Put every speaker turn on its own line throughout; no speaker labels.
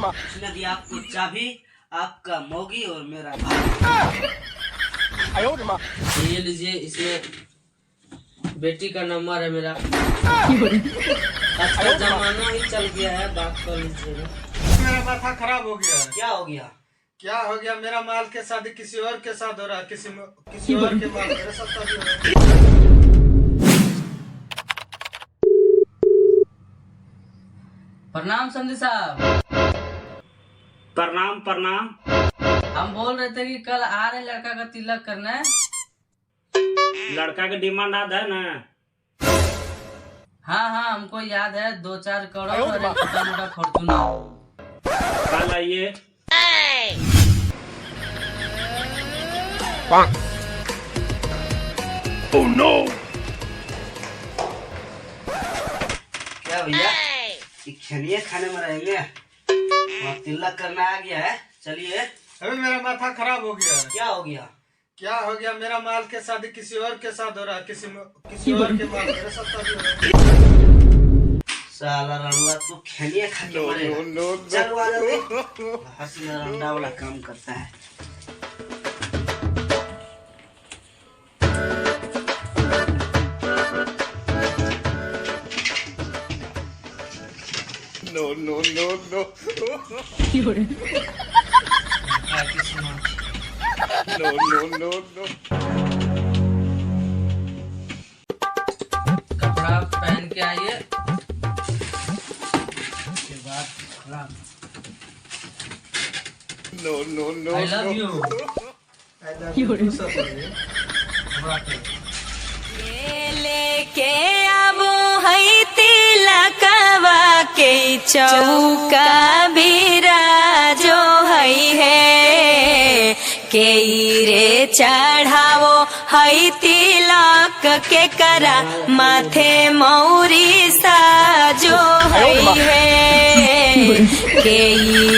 उसने दिया आपको चाबी, आपका मोगी और मेरा भाई। ये लीजिए, इसमें बेटी का नंबर है मेरा। आजकल जमाना ही चल गया है, बात कर लीजिएगा।
मेरा माथा खराब हो गया।
क्या हो गया?
क्या हो गया? मेरा माल के शादी किसी और के साथ हो रहा है, किसी और के माल मेरे साथ शादी हो रहा है।
प्रणाम संधि साहब।
प्रणाम प्रणाम।
हम बोल रहे थे कि कल आ रहे लड़का का तिलक करना है।
लड़का के डिमांड आधा है ना?
हाँ, हमको याद है, 2-4 करोड़ और एक छोटा मोटा फॉर्चूनर।
कल आइए।
Oh no!
क्या भैया, खनिए खाने में रहेंगे? वहाँ तिलक करना आ गया है, चलिए।
अभी मेरा माथा खराब हो गया।
क्या हो गया?
क्या हो गया? मेरा माल के शादी किसी और के साथ हो रहा है, किसी और के माल मेरे साथ शादी हो रहा है।
साला रंडा तू खनिए खा के मरेगा। चल वाला हंसी में रंडा वाला काम करता है।
No. No.
कपड़ा पहन के आइए। उसके बाद खराब।
No.
I love you।
लेके आबो है तिलकवा के चौका बिराजो है के रे चढ़ावो है तिलक के करा माथे मौरी साजो है के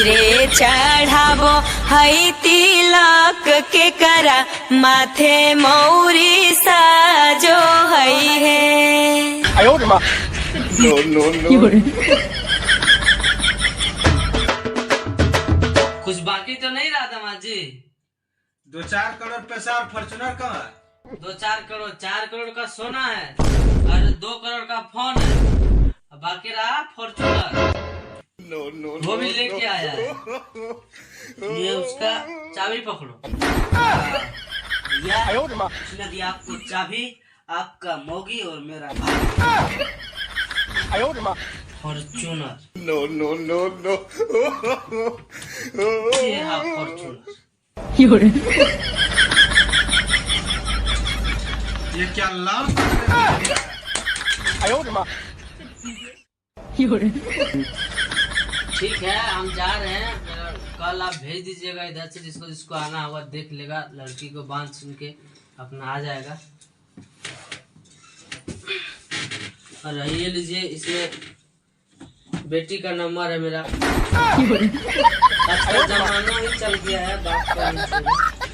रे चढ़ावो है तिलक के करा माथे मौरी साजो है।
No.
कुछ बाकी तो नहीं रहा था जी?
2-4 करोड़ पैसा और फॉर्चूनर कहाँ है?
2-4 करोड़, 4 करोड़ का सोना है और 2 करोड़ का फोन है, बाकी रहा फॉर्चूनर।
No.
वो भी लेके आया है। ये उसका चाबी पकड़ो। उसने दिया आपको चाबी, आपका मोगी और मेरा भाई। फॉर्चूनर।
No.
ये हाँ फॉर्चूनर।
ये क्या लाल?
ठीक है, हम जा रहे हैं। कल आप भेज दीजिएगा इधर से, जिसको आना होगा देख लेगा, लड़की को बांध सुन के अपना आ जाएगा। और ये लीजिए, इसमें बेटी का नंबर है मेरा। आजकल जमाना ही चल गया है, बात कर लीजिएगा।